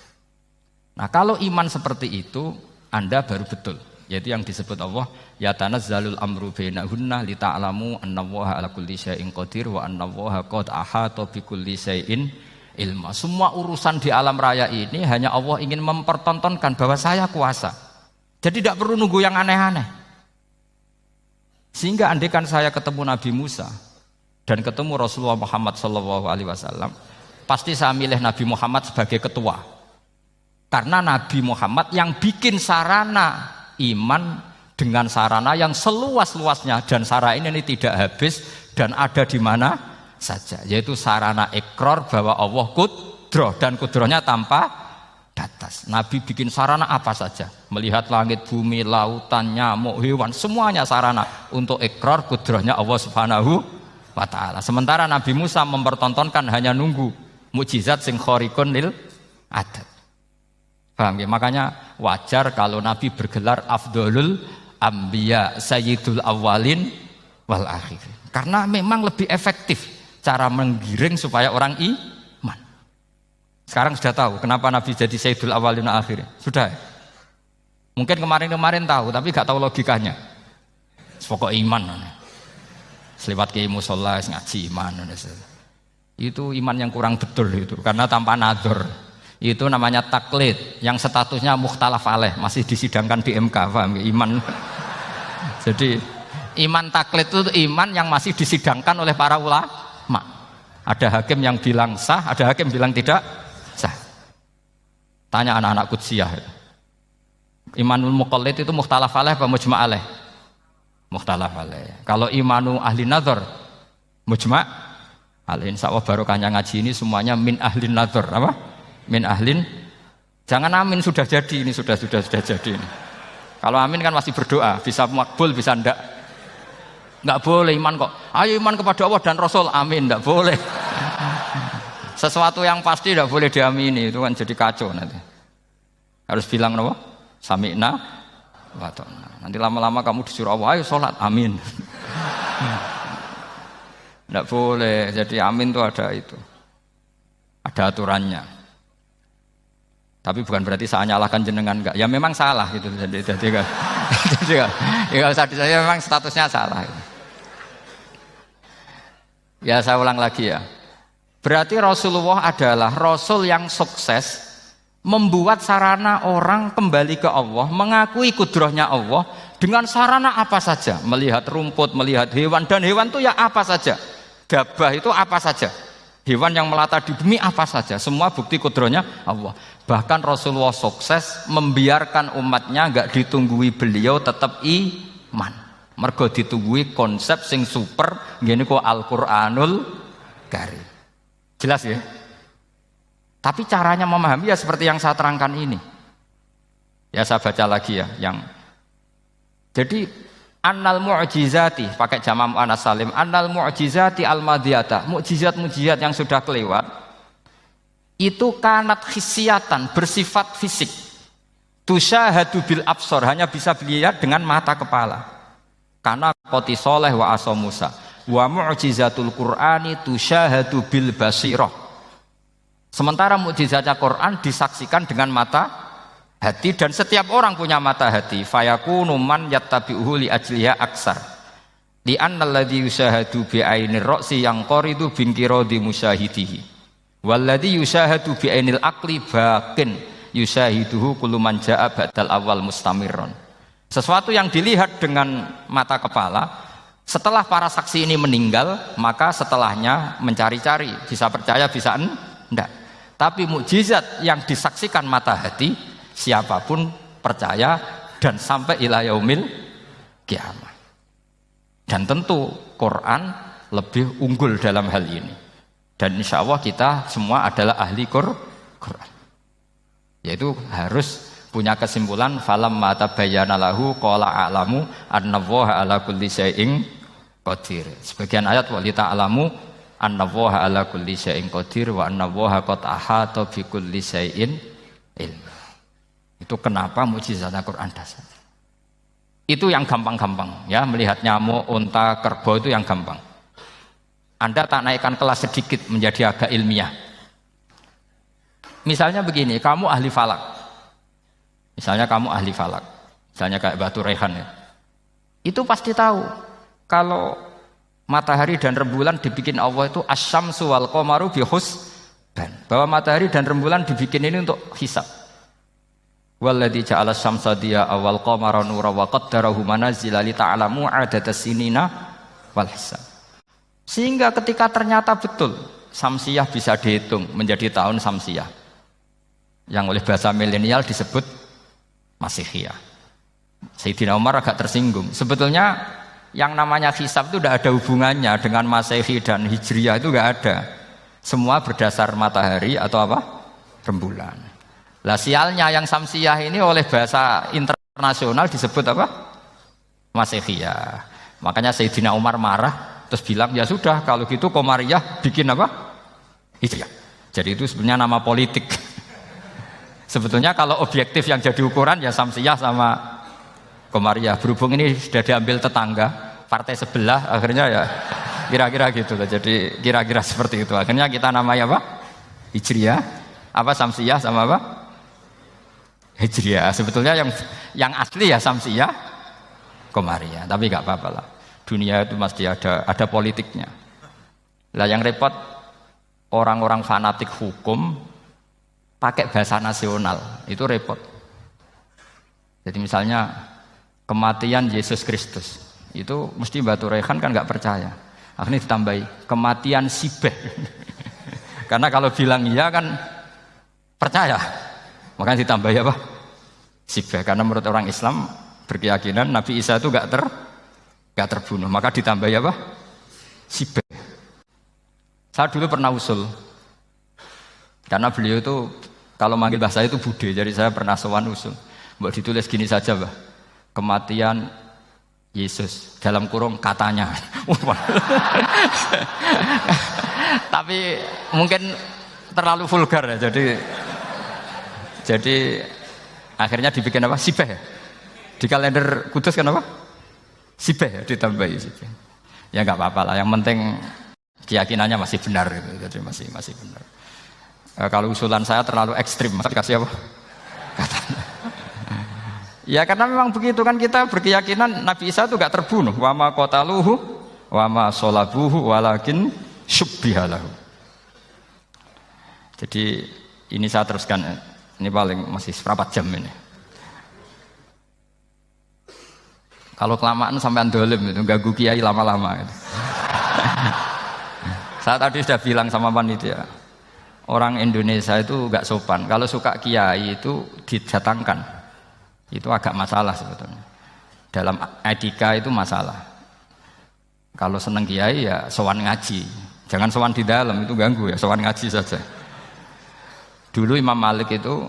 Nah kalau iman seperti itu, Anda baru betul. Yaitu yang disebut Allah ya tanazzalul amru bainahunna li ta'lamu annallaha ala kulli syai'in qadir wa annallaha qad ahata bi kulli syai'in ilma. Semua urusan di alam raya ini hanya Allah ingin mempertontonkan bahwa saya kuasa. Jadi tidak perlu nunggu yang aneh-aneh. Sehingga andaikan saya ketemu Nabi Musa dan ketemu Rasulullah Muhammad SAW, pasti saya milih Nabi Muhammad sebagai ketua. Karena Nabi Muhammad yang bikin sarana iman dengan sarana yang seluas-luasnya, dan sarana ini tidak habis dan ada di mana saja, yaitu sarana ikrar bahwa Allah kudroh dan kudrohnya tanpa batas. Nabi bikin sarana apa saja, melihat langit, bumi, lautan, nyamuk, hewan, semuanya sarana untuk ikrar kudrohnya Allah Subhanahu wa ta'ala. Sementara Nabi Musa mempertontonkan hanya nunggu mukjizat sing khariqun lil adat. Paham ya? Makanya wajar kalau Nabi bergelar Afdholul Anbiya Sayyidul Awwalin wal Akhirin. Karena memang lebih efektif cara menggiring supaya orang iman. Sekarang sudah tahu kenapa Nabi jadi Sayyidul Awwalin wal Akhirin? Sudah. Mungkin kemarin-kemarin tahu tapi gak tahu logikanya. Pokok iman. Selewat ke musola ngaji iman. Itu iman yang kurang betul itu karena tanpa nadzor. Itu namanya taklid yang statusnya mukhtalaf alaih, masih disidangkan di MK, paham ya? Iman. Jadi iman taklid itu iman yang masih disidangkan oleh para ulama. Ada hakim yang bilang sah, ada hakim bilang tidak sah. Tanya anak-anak Qudsiyah. Imanul muqallid itu mukhtalaf alaih apa mujma' alaih? Mukhtalaf alaih. Kalau imanu ahli nazar mujma' alaih. Insyaallah barokahnya ngaji ini semuanya min ahli nazar, apa? Min ahlin, jangan amin sudah jadi, ini sudah jadi ini. Kalau amin kan masih berdoa, bisa makbul bisa ndak boleh iman kok. Ayo iman kepada Allah dan Rasul, amin, ndak boleh. Sesuatu yang pasti ndak boleh diamini, itu kan jadi kacau nanti. Harus bilang apa? Sami'na wa ta'na. Nanti lama-lama kamu disuruh Allah, ayo sholat, amin. Ndak boleh, jadi amin itu ada itu. Ada aturannya. Tapi bukan berarti saya nyalahkan jenengan, enggak. Ya memang salah gitu. Jadi kan. Ya saya memang statusnya salah. Ya saya ulang lagi ya. Berarti Rasulullah adalah Rasul yang sukses membuat sarana orang kembali ke Allah, mengakui kudrohnya Allah dengan sarana apa saja. Melihat rumput, melihat hewan, dan hewan itu ya apa saja. Gabah itu apa saja. Hewan yang melata di bumi apa saja, semua bukti kudrohnya Allah. Bahkan Rasulullah sukses membiarkan umatnya enggak ditunggui beliau tetap iman. Mergo ditunggui konsep sing super ngene kok Al-Qur'anul Karim. Jelas ya? Tapi caranya memahami ya seperti yang saya terangkan ini. Ya saya baca lagi ya yang jadi annal mu'jizati pakai jamak muannas salim, annal mu'jizati al-madiyata, mukjizat-mukjizat yang sudah kelewat itu kanat khisiatan, bersifat fisik, tusyahadu bil absor, hanya bisa dilihat dengan mata kepala. Karena qoti soleh wa aso Musa Wa mu'jizatul Qur'ani tusyahadu bil basirah. Sementara mukjizatnya Quran disaksikan dengan mata hati dan setiap orang punya mata hati. Fayakunu man yattabi'uhu li ajliha aksar. Li anna alladhi yusyahadu bi ainir ra'si yang qaridu bingkiradi musyahidihi. Walladhi yusyahadu bi ainil aqli baqin yusyahiduhu kullu man jaa ba'dal awal mustamirron. Sesuatu yang dilihat dengan mata kepala, setelah para saksi ini meninggal, maka setelahnya mencari-cari, bisa percaya bisa enggak. Tapi mukjizat yang disaksikan mata hati, siapapun percaya dan sampai ila yaumil kiamah. Dan tentu Quran lebih unggul dalam hal ini. Dan insya Allah kita semua adalah ahli Quran. Yaitu harus punya kesimpulan falam mata bayyana lahu qala a'lamu annallaha ala kulli syai'in qadir. Sebagian ayat wa li ta'lamu annallaha ala kulli syai'in qadir wa annallaha qad ahata bi kulli syai'in ilma. Itu kenapa mukjizat Al-Qur'an dasar. Itu yang gampang-gampang ya, melihat nyamuk, unta, kerbau itu yang gampang. Anda tak naikkan kelas sedikit menjadi agak ilmiah. Misalnya begini, kamu ahli falak. Misalnya kayak Batu Rehan ya. Itu pasti tahu kalau matahari dan rembulan dibikin Allah itu asyamsu wal qamaru bi husban. Bahwa matahari dan rembulan dibikin ini untuk hisab. Walladzi ja'ala syamsa diya'a wal qamara nuran wa qaddarahu manazila li ta'lamu 'adadas sinina wal hisab. Sehingga ketika ternyata betul samsiyah bisa dihitung menjadi tahun samsiyah, yang oleh bahasa milenial disebut Masihiyah. Sayyidina Umar agak tersinggung. Sebetulnya yang namanya hisab itu tidak ada hubungannya dengan Masehi dan Hijriyah, itu tidak ada. Semua berdasar matahari atau apa? Rembulan. Lah sialnya yang samsiyah ini oleh bahasa internasional disebut apa? Masihiyah. Makanya Sayyidina Umar marah terus bilang ya sudah kalau gitu Qamariyah bikin apa? Hijriyah. Jadi itu sebenarnya nama politik. Sebetulnya kalau objektif yang jadi ukuran ya samsiyah sama Qamariyah. Berhubung ini sudah diambil tetangga partai sebelah, akhirnya ya kira-kira gitu lah. Jadi kira-kira seperti itu. Akhirnya kita namanya apa? Hijriyah, apa samsiyah sama apa? Hijriyah. Sebetulnya yang asli ya samsiyah, Qamariyah. Tapi nggak apa-apa lah. Dunia itu mesti ada politiknya. Lah yang repot orang-orang fanatik hukum pakai bahasa nasional, itu repot. Jadi misalnya kematian Yesus Kristus, itu mesti Batu Rehan kan nggak percaya. Akhirnya ditambahi kematian Sibeh. Karena kalau bilang iya kan percaya. Makanya ditambahi apa? Sibeh. Karena menurut orang Islam berkeyakinan Nabi Isa itu nggak terbunuh. Maka ditambahi apa? Sibeh. Saya dulu pernah usul. Karena beliau itu kalau manggil bahasa itu bude, jadi saya pernah sowan usul. Mbok ditulis gini saja, Mbah. Kematian Yesus dalam kurung katanya. Tapi mungkin terlalu vulgar ya. Jadi akhirnya dibikin apa? Sibeh ya. Di kalender Kudus kan apa? Sibeh ya, ditambahi Sibeh. Ya enggak apa-apa lah, yang penting keyakinannya masih benar gitu. Jadi masih benar. Kalau usulan saya terlalu ekstrim, masa dikasih apa? Katanya. Ya karena memang begitu kan, kita berkeyakinan Nabi Isa itu gak terbunuh. Wa ma qataluhu wa ma sholabuhu walakin syubbihalahu. Jadi ini saya teruskan, ini paling masih seperempat jam ini. Kalau kelamaan sampai dolim itu ganggu kiai lama-lama gitu. Saya tadi sudah bilang sama panitia, orang Indonesia itu gak sopan. Kalau suka kiai itu didatangkan, itu agak masalah sebetulnya. Dalam etika itu masalah. Kalau seneng kiai ya sowan ngaji, jangan sowan di dalam, itu ganggu ya, sowan ngaji saja. Dulu Imam Malik itu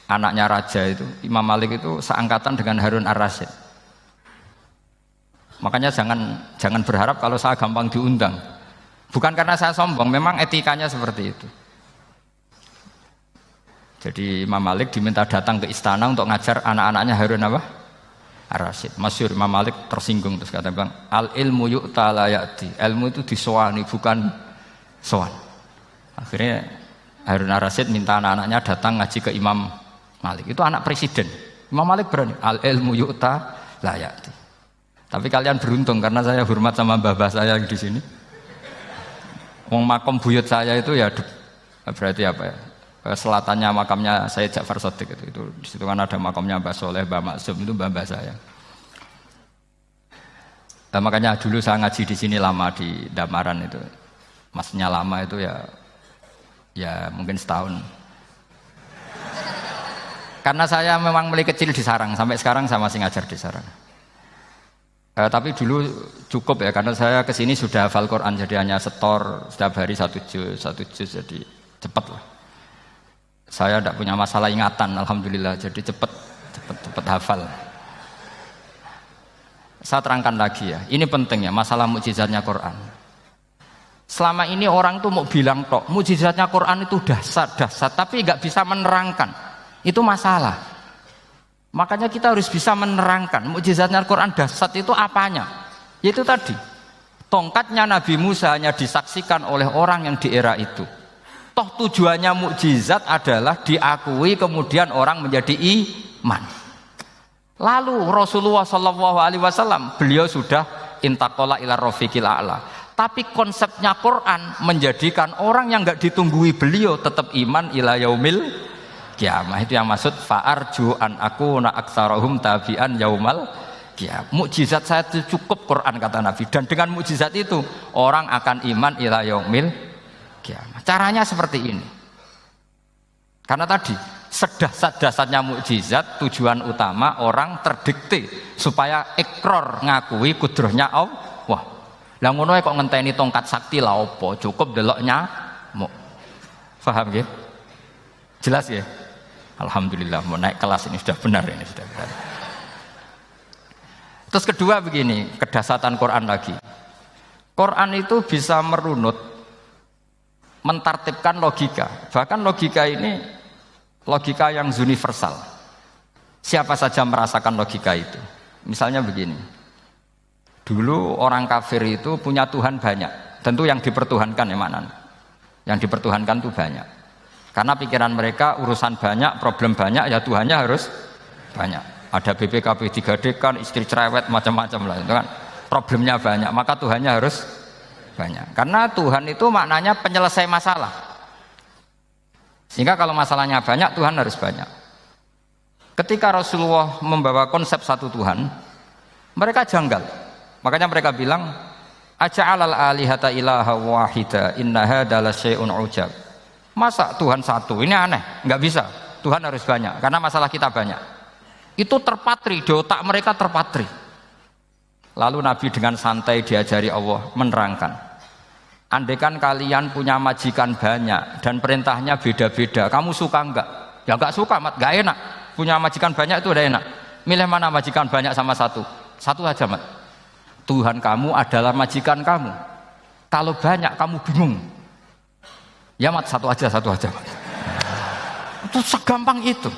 anaknya raja itu, Imam Malik itu seangkatan dengan Harun Ar-Rasyid. Makanya jangan berharap kalau saya gampang diundang. Bukan karena saya sombong, memang etikanya seperti itu. Jadi Imam Malik diminta datang ke istana untuk ngajar anak-anaknya Harun apa? Ar-Rasyid. Masyhur Imam Malik tersinggung terus kata bilang, al ilmu yu'ta la ya'ti. Ilmu itu disowani bukan sowan. Akhirnya Harun Ar-Rasyid minta anak-anaknya datang ngaji ke Imam Malik. Itu anak presiden. Imam Malik berani, al ilmu yu'ta la ya'ti. Tapi kalian beruntung karena saya hormat sama mbah-mbah saya di sini. Wong makom buyut saya itu ya berarti apa ya? Selatannya makamnya Sayyid Ja'far Shadiq itu di situ kan ada makamnya Mbah Soleh, Mbah Maksum, itu mbah saya. Nah, makanya dulu saya ngaji di sini lama di Damaran itu. Maksudnya lama itu ya mungkin setahun. Karena saya memang mulai kecil di Sarang, sampai sekarang saya masih ngajar di Sarang. Tapi dulu cukup ya, karena saya kesini sudah hafal Quran, jadi hanya setor setiap hari satu juz, jadi cepat lah. Saya tidak punya masalah ingatan, alhamdulillah, jadi cepat hafal. Saya terangkan lagi ya, ini penting ya, masalah mukjizatnya Quran. Selama ini orang tuh mau bilang tok, mukjizatnya Quran itu dahsyat, tapi nggak bisa menerangkan. Itu masalah. Makanya kita harus bisa menerangkan mukjizatnya Quran dahsyat itu apanya. Yaitu tadi, tongkatnya Nabi Musa hanya disaksikan oleh orang yang di era itu. Toh tujuannya mukjizat adalah diakui kemudian orang menjadi iman. Lalu Rasulullah SAW beliau sudah intaqala ila rafiqil a'la. Tapi konsepnya Quran menjadikan orang yang enggak ditunggui beliau tetap iman ila yaumil kiamah. Itu yang maksud fa'arju an akuna aktsarahum tabi'an yaumal kiamah. Mukjizat saya itu cukup Quran kata Nabi, dan dengan mukjizat itu orang akan iman ila yaumil kiamah. Caranya seperti ini. Karena tadi sedahsyat-dahsyatnya mukjizat tujuan utama orang terdikte supaya ikrar ngakui kudrohnya Allah. Lah ngono kok ngenteni tongkat sakti lah opo? Cukup deloknya mau. Paham nggih? Jelas ya? Alhamdulillah mau naik kelas ini sudah benar ini sudah benar. Terus kedua begini, kedahsyatan Quran lagi. Quran itu bisa merunut mentartibkan logika. Bahkan logika ini logika yang universal. Siapa saja merasakan logika itu. Misalnya begini. Dulu orang kafir itu punya Tuhan banyak. Tentu yang dipertuhankan ya mana? Yang dipertuhankan itu banyak. Karena pikiran mereka urusan banyak, problem banyak, ya Tuhannya harus banyak. Ada BPKB 3D kan, istri cerewet macam-macam lah itu kan. Problemnya banyak, maka Tuhannya harus banyak. Karena Tuhan itu maknanya penyelesai masalah. Sehingga kalau masalahnya banyak, Tuhan harus banyak. Ketika Rasulullah membawa konsep satu Tuhan, mereka janggal. Makanya mereka bilang, aja'alal alihata ilaha wahida inna hadza lasyai'un ujab. Masa Tuhan satu? Ini aneh, nggak bisa. Tuhan harus banyak karena masalah kita banyak. Itu terpatri di otak mereka, terpatri. Lalu Nabi dengan santai diajari Allah menerangkan, andaikan kalian punya majikan banyak dan perintahnya beda-beda, kamu suka enggak? Ya enggak suka, Mat, enggak enak. Punya majikan banyak itu udah enak. Milih mana majikan banyak sama satu? Satu aja, Mat. Tuhan kamu adalah majikan kamu. Kalau banyak kamu bingung. Ya, Mat, satu aja, Mat. Itu segampang itu.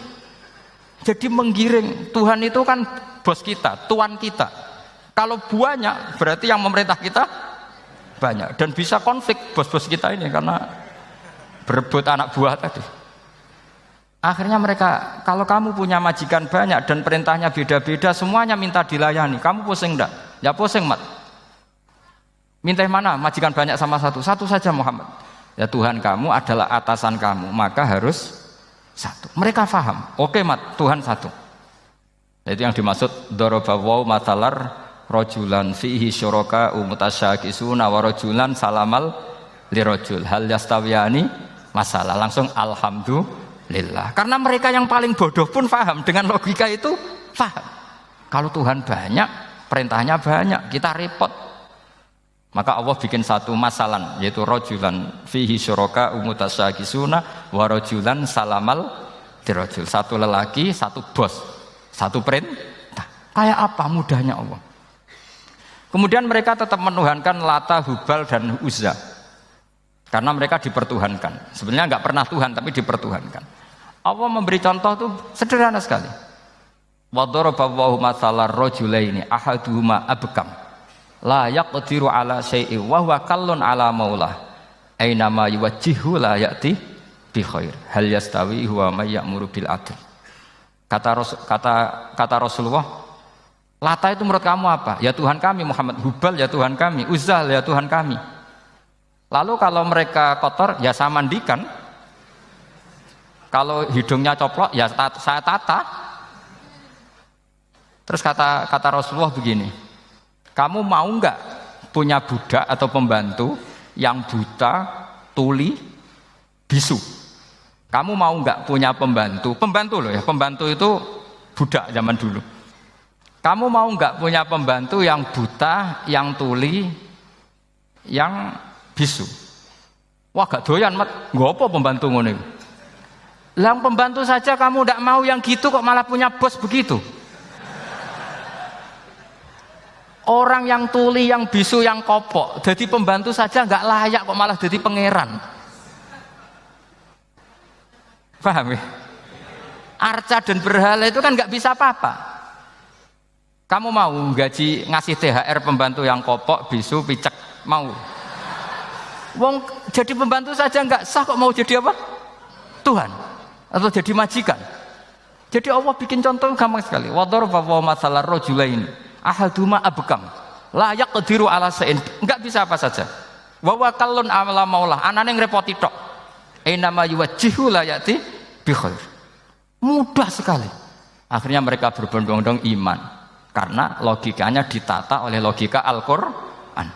Jadi menggiring, Tuhan itu kan bos kita, tuan kita. Kalau banyak berarti yang memerintah kita banyak, dan bisa konflik bos-bos kita ini karena berebut anak buah tadi. Akhirnya mereka, kalau kamu punya majikan banyak dan perintahnya beda-beda, semuanya minta dilayani, kamu pusing enggak? Ya pusing, Mat. Minta mana? Majikan banyak sama satu? Satu saja, Muhammad. Ya Tuhan kamu adalah atasan kamu, maka harus satu. Mereka faham. Oke, Mat, Tuhan satu. Itu yang dimaksud dorobawaw matalar rojulan fihi syuraka umutasyakisuna wa rojulan salamal lirojul hal yastawiyani masalah. Langsung alhamdulillah. Karena mereka yang paling bodoh pun faham. Dengan logika itu faham. Kalau Tuhan banyak, perintahnya banyak, kita repot. Maka Allah bikin satu masalan, yaitu rojulan fihi syuraka umutasyakisuna wa rojulan salamal lirojul. Satu lelaki, satu bos, satu perintah. Kayak apa mudahnya Allah. Kemudian mereka tetap menuhankan Lata, Hubal, dan Uzza. Karena mereka dipertuhankan. Sebenarnya nggak pernah Tuhan, tapi dipertuhankan. Allah memberi contoh itu sederhana sekali. Wa daraba Allahu mathalar rajulaini ahaduhuma abkam la yaqdiru ala syai'in wa huwa kallun ala maulah aina ma yuwajjihu la ya'ti bi khair hal yastawi huwa may ya'muru bil adl. Kata Rasulullah, Lata itu menurut kamu apa? Ya Tuhan kami. Muhammad, Hubal ya Tuhan kami, Uzzal ya Tuhan kami. Lalu kalau mereka kotor ya saya mandikan, kalau hidungnya coplok ya saya tata. Terus kata Rasulullah begini, kamu mau enggak punya budak atau pembantu yang buta, tuli, bisu? Kamu mau enggak punya pembantu loh ya, pembantu itu budak zaman dulu. Kamu mau enggak punya pembantu yang buta, yang tuli, yang bisu? Wah gak doyan mat, nggopo pembantu ngono iku? Lah pembantu saja kamu enggak mau yang gitu kok malah punya bos begitu? Orang yang tuli, yang bisu, yang kopok, jadi pembantu saja nggak layak kok malah jadi pangeran. Paham ya? Arca dan berhala itu kan nggak bisa apa-apa. Kamu mau gaji ngasih THR pembantu yang kopok, bisu, picek, mau? Wong jadi pembantu saja nggak sah kok mau jadi apa? Tuhan atau jadi majikan. Jadi Allah bikin contoh gampang sekali. Wa daraba mathalar rajulaini ahaduma abkam la yaqdiru ala syai'in, enggak bisa apa saja. Wa wa kallun ala maulah, anane ngrepoti tok. Inama yuwajjihu la yati bi khair. Mudah sekali. Akhirnya mereka berbondong-bondong iman karena logikanya ditata oleh logika Al-Qur'an.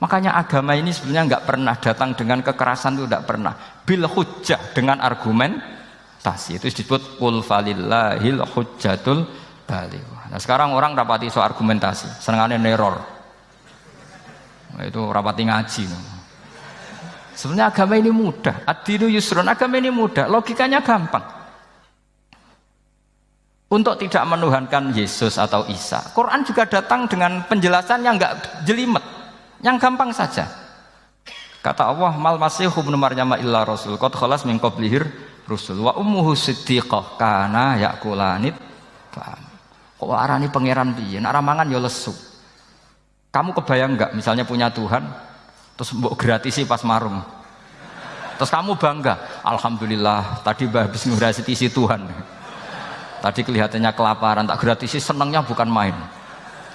Makanya agama ini sebenarnya enggak pernah datang dengan kekerasan, itu enggak pernah. Bil hujjah, dengan argumentasi. Itu disebut qul falillahil hujjatul baligh. Nah sekarang orang rapati soal argumentasi, senengannya neror. Nah, itu rapati ngaji. Sebenarnya agama ini mudah. Ad-dinu yusrun, agama ini mudah, logikanya gampang. Untuk tidak menuhankan Yesus atau Isa, Quran juga datang dengan penjelasan yang enggak jelimet, yang gampang saja. Kata Allah, mal masihu ibnu maryam illa rasul qad khalas min qablihir rusul wa ummuhu siddiqah kana yakulanit. Kok arani pangeran piye? Nek ramangan ya lesu. Kamu kebayang enggak misalnya punya Tuhan terus mbok gratisi pas marung. Terus kamu bangga, alhamdulillah tadi Mbah habis ngratisi Tuhan. Tadi kelihatannya kelaparan, tak gratisi, senangnya bukan main.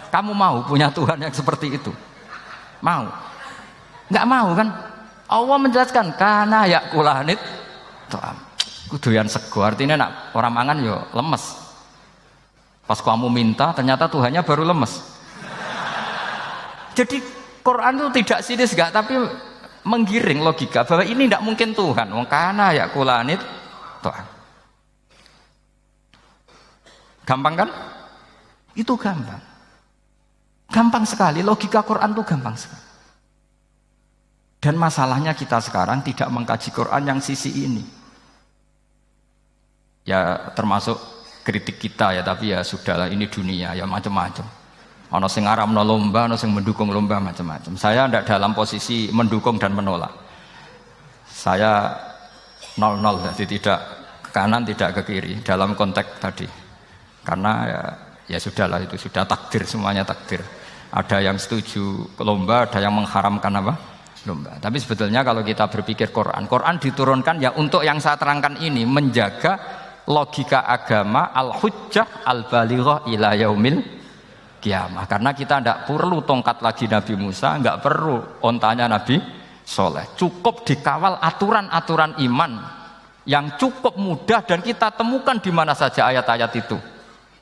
Kamu mau punya Tuhan yang seperti itu? Mau? Enggak mau kan? Allah menjelaskan kana yakulanit. Kuduyan sego, artinya nak orang mangan yo lemes. Pas kamu minta, ternyata Tuhannya baru lemes. Jadi Quran itu tidak sinis enggak, tapi menggiring logika bahwa ini tidak mungkin Tuhan. Wong kana ya kulanit. Gampang kan? Itu gampang. Gampang sekali, logika Quran itu gampang sekali. Dan masalahnya kita sekarang tidak mengkaji Quran yang sisi ini. Ya termasuk kritik kita ya, tapi ya sudahlah, ini dunia ya macam-macam. Ono sing ngaramno lomba, ono sing mendukung lomba, macam-macam. Saya tidak dalam posisi mendukung dan menolak. Saya 0-0, jadi tidak ke kanan tidak ke kiri dalam konteks tadi. Karena ya sudahlah, itu sudah takdir, semuanya takdir. Ada yang setuju lomba, ada yang mengharamkan apa? Lomba. Tapi sebetulnya kalau kita berpikir Quran diturunkan ya untuk yang saya terangkan ini, menjaga logika agama al-hujjah al-balighah ila yaumil kiamah. Karena kita tidak perlu tongkat lagi Nabi Musa, enggak perlu ontanya Nabi Soleh. Cukup dikawal aturan-aturan iman yang cukup mudah dan kita temukan di mana saja ayat-ayat itu.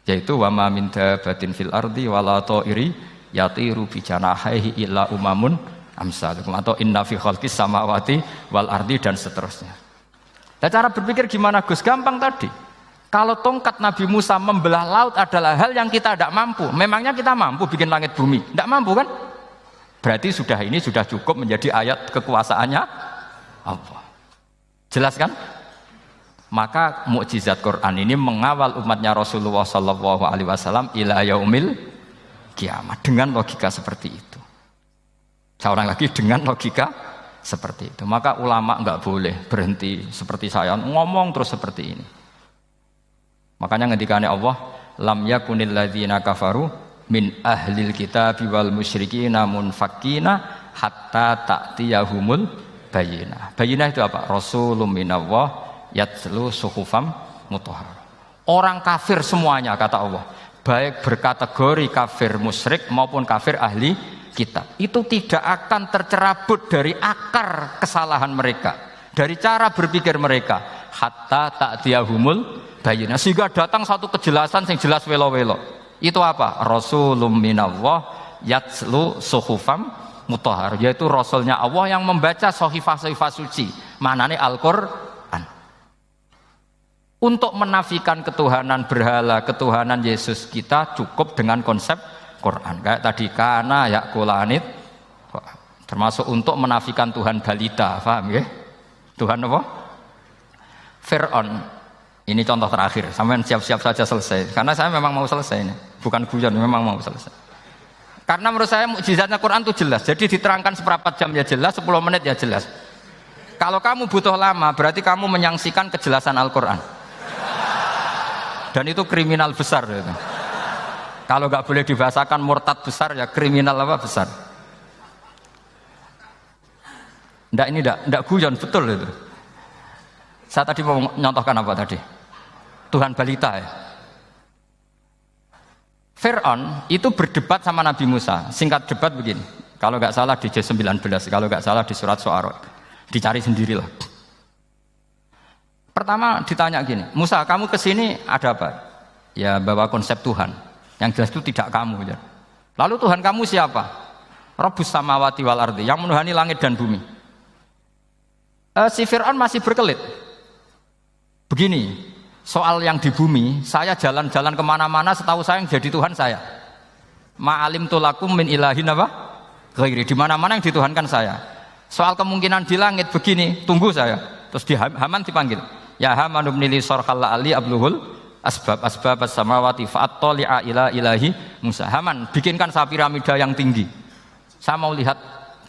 Yaitu wa ma min dabatin fil ardi wala ta'iri yatiru bi janahihi illa umamun amsalukum, atau inna fi khalqis samawati wal ardi, dan seterusnya. Nah, cara berpikir gimana Gus? Gampang tadi. Kalau tongkat Nabi Musa membelah laut adalah hal yang kita tidak mampu. Memangnya kita mampu bikin langit bumi? Tidak mampu kan? Berarti ini sudah cukup menjadi ayat kekuasaannya Allah. Jelas kan? Maka mukjizat Quran ini mengawal umatnya Rasulullah SAW ila yaumil kiamah dengan logika seperti itu. Seorang lagi dengan logika seperti itu. Maka ulama enggak boleh berhenti seperti saya ngomong terus seperti ini. Makanya ngendikane Allah, lam yakunil ladzina kafaru min ahlil kitabi wal musyrikina munfakina hatta ta'tiyahumul bayyinah. Bayyinah itu apa? Rasulun minallah yatslu suhufam mutahharah. Orang kafir semuanya kata Allah, baik berkategori kafir musyrik maupun kafir ahli kitab, itu tidak akan tercerabut dari akar kesalahan mereka, dari cara berpikir mereka, hatta ta'tiyahumul bayyinah, sehingga datang satu kejelasan yang jelas welo-welo. Itu apa? Rasulun minallah yatslu suhufam mutahhar, yaitu rasulnya Allah yang membaca sahifah-sahifah suci, maknanya Al-Qur'an. Untuk menafikan ketuhanan berhala, ketuhanan Yesus, kita cukup dengan konsep Quran. Kayak tadi kana yakulanit, termasuk untuk menafikan Tuhan balita, paham ya? Tuhan apa? Fir'aun. Ini contoh terakhir, sampean siap-siap saja selesai. Karena saya memang mau selesai ini, bukan guyon, memang mau selesai. Karena menurut saya mukjizatnya Quran itu jelas. Jadi diterangkan seperempat jam ya jelas, 10 menit ya jelas. Kalau kamu butuh lama, berarti kamu menyaksikan kejelasan Al-Quran. Dan itu kriminal besar. Gitu. Kalau nggak boleh dibahasakan murtad besar, ya kriminal apa besar. Nggak guyon, betul itu. Saya tadi mau nyontohkan apa tadi? Tuhan balita ya. Fir'aun itu berdebat sama Nabi Musa. Singkat debat begini, kalau nggak salah di J19, kalau nggak salah di surat Syu'ara, dicari sendirilah. Pertama ditanya gini, Musa kamu kesini ada apa? Ya bawa konsep Tuhan, yang jelas itu tidak kamu ya. Lalu Tuhan kamu siapa? Rabbus samawati wal ardi, yang menuhani langit dan bumi. Si Fir'aun masih berkelit. Begini, soal yang di bumi, saya jalan-jalan kemana-mana, setahu saya yang jadi Tuhan saya. Ma'alim tulakum min ilahin apa? Ghairi, di mana-mana yang dituhankan saya. Soal kemungkinan di langit begini, tunggu saya. Terus di Haman dipanggil, ya Haman ibnili sarhal ali abluhul asbab as-samawati fa'attali'a ila ilahi Musa. Haman, bikinkan saya piramida yang tinggi. Saya mau lihat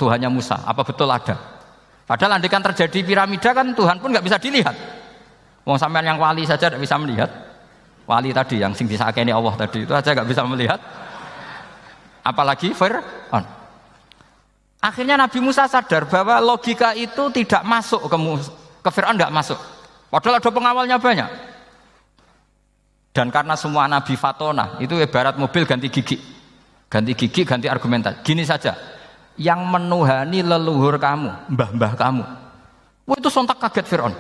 Tuhannya Musa, apa betul ada? Padahal andaikan terjadi piramida kan Tuhan pun nggak bisa dilihat. Wong sampean yang wali saja tidak bisa melihat. Wali tadi yang sing disakeni Allah tadi itu aja nggak bisa melihat. Apalagi Fir'aun. Akhirnya Nabi Musa sadar bahwa logika itu tidak masuk ke Fir'aun, tidak masuk. Padahal ada pengawalnya banyak. Dan karena semua Nabi fatona, itu ibarat mobil ganti gigi. Ganti gigi, ganti argumentasi. Gini saja, yang menuhani leluhur kamu, mbah-mbah kamu. Wah itu sontak kaget Fir'aun.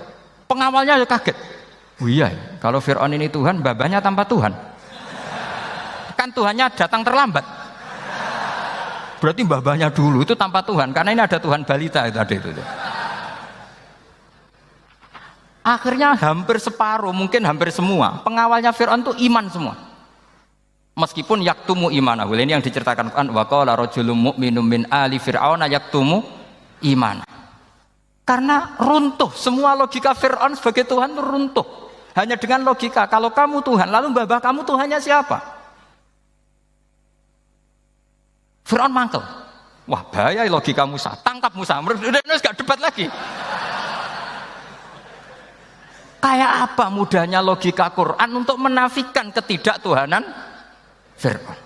Pengawalnya ya kaget. Oh iya, kalau Fir'aun ini Tuhan, mbah-mbahnya tanpa Tuhan. Kan Tuhannya datang terlambat. Berarti mbah-mbahnya dulu itu tanpa Tuhan, karena ini ada Tuhan balita itu ada itu. Akhirnya hampir separuh, mungkin hampir semua pengawalnya Fir'aun itu iman semua. Meskipun yaktumu imanahu, ini yang diceritakan Quran, wa qala rajulun mu'minun min ali fir'auna yaktumu iman. Karena runtuh, semua logika Fir'aun sebagai Tuhan itu runtuh. Hanya dengan logika, kalau kamu Tuhan, lalu mbah kamu Tuhannya siapa? Fir'aun mangkel. Wah bahaya logika Musa, tangkap Musa, udah gak debat lagi. Kayak apa mudahnya logika Quran untuk menafikan ketidaktuhanan Fir'aun.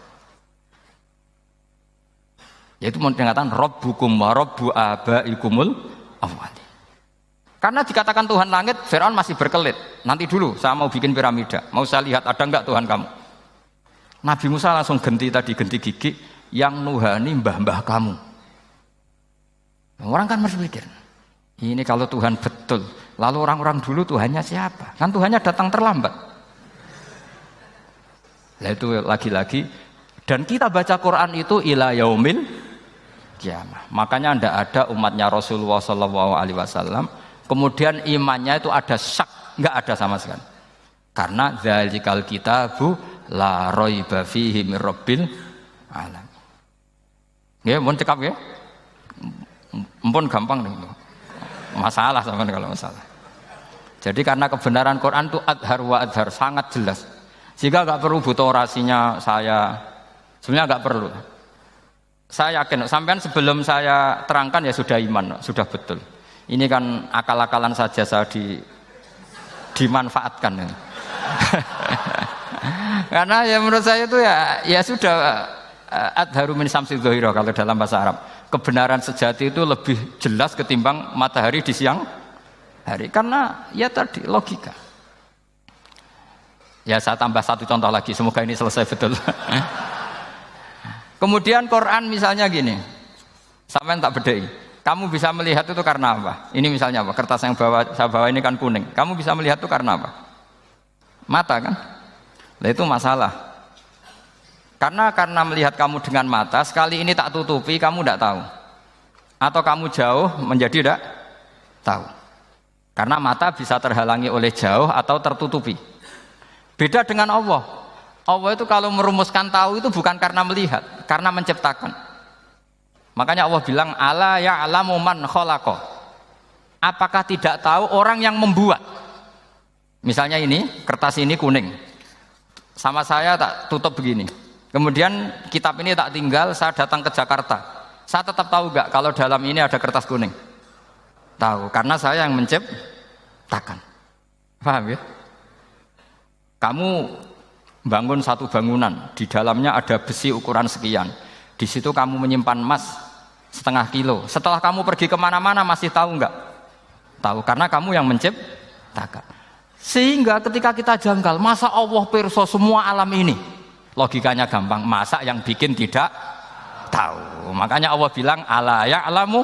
Yaitu mengatakan Rabbukum wa Rabbu abaikumul awali. Karena dikatakan Tuhan langit, Fir'aun masih berkelit. Nanti dulu, saya mau bikin piramida. Mau saya lihat ada enggak Tuhan kamu. Nabi Musa langsung genti gigi, yang nuhani mbah-mbah kamu. Orang kan masih pikir, ini kalau Tuhan betul, lalu orang-orang dulu Tuhannya siapa? Kan Tuhannya datang terlambat. Nah itu lagi-lagi, dan kita baca Quran itu ila yaumil kiamah. Makanya tidak ada umatnya Rasulullah SAW kemudian imannya itu ada syak, nggak ada sama sekali. Karena dzalikal kitabu la raiba fihi mir rabbil alam. Ya, mohon cekap ya. Mumpun gampang nih. Masalah sama kalau masalah. Jadi karena kebenaran Quran itu adhar wa adhar, sangat jelas. Sehingga nggak perlu butuh orasinya saya. Sebenarnya nggak perlu. Saya yakin, sampean sebelum saya terangkan ya sudah iman, sudah betul. Ini kan akal-akalan saja saya dimanfaatkan. Ya. Karena ya menurut saya itu ya sudah adharu min samsi dhahira kalau dalam bahasa Arab. Kebenaran sejati itu lebih jelas ketimbang matahari di siang hari. Karena ya tadi logika. Ya saya tambah satu contoh lagi, semoga ini selesai betul. Kemudian Quran misalnya gini, sampean tak bedai. Kamu bisa melihat itu karena apa? Ini misalnya apa? Kertas yang saya bawa ini kan kuning. Kamu bisa melihat itu karena apa? Mata kan? Nah itu masalah. Karena melihat kamu dengan mata, sekali ini tak tutupi, kamu tidak tahu. Atau kamu jauh menjadi tidak tahu. Karena mata bisa terhalangi oleh jauh atau tertutupi. Beda dengan Allah. Allah itu kalau merumuskan tahu itu bukan karena melihat, karena menciptakan. Makanya Allah bilang, ala ya'lamu man khalaqa. Apakah tidak tahu orang yang membuat? Misalnya ini, kertas ini kuning. Sama saya tak tutup begini. Kemudian kitab ini tak tinggal, saya datang ke Jakarta. Saya tetap tahu enggak kalau dalam ini ada kertas kuning? Tahu, karena saya yang menciptakan. Paham ya? Kamu bangun satu bangunan, di dalamnya ada besi ukuran sekian. Di situ kamu menyimpan emas setengah kilo. Setelah kamu pergi kemana-mana masih tahu enggak? Tahu, karena kamu yang menciptakan. Sehingga ketika kita janggal, masa Allah pirsa semua alam ini? Logikanya gampang, masa yang bikin tidak tahu. Makanya Allah bilang ala ya'lamu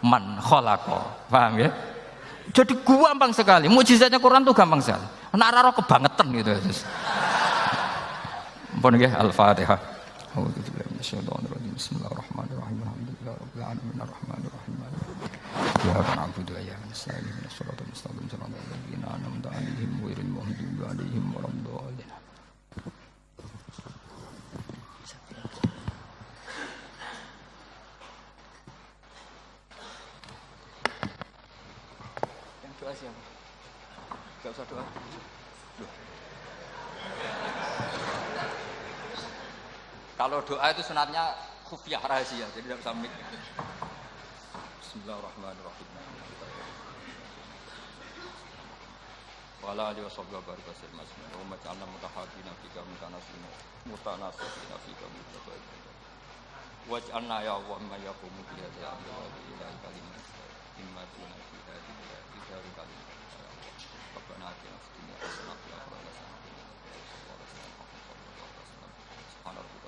man khalaqa. Paham ya? Jadi gampang sekali. Mukjizatnya Quran tuh gampang sekali. Nek ora kebangetan gitu. Ampun nggih, Al-Fatihah. A'udzubillahi minasyaitonir rajim. Bismillahirrahmanirrahim. Alhamdulillahirabbil alamin arrahmanir rahim. Iyyaka na'budu wa iyyaka nasta'in. Ihdinas siratal mustaqim. Shiratal ladzina an'amta 'alaihim ghairil maghdubi 'alaihim waladdallin. Gak usah doa. Kalau doa itu sunatnya khufiyah rahasia, jadi tidak bisa mik. Bismillahirrahmanirrahim. Wala alihi washabbihi barik wasallam. Allahumma ja'alna mutahabbina fika mutanasina mutanasina fika mutabaina. Waj'alna ya Allah ma yaqumu bi hadhihi al-amri ila kalimat imma tuna fi hadhihi al kalimat. Rabbana atina fid dunya hasanah wa fil akhirati hasanah wa qina adzabannar.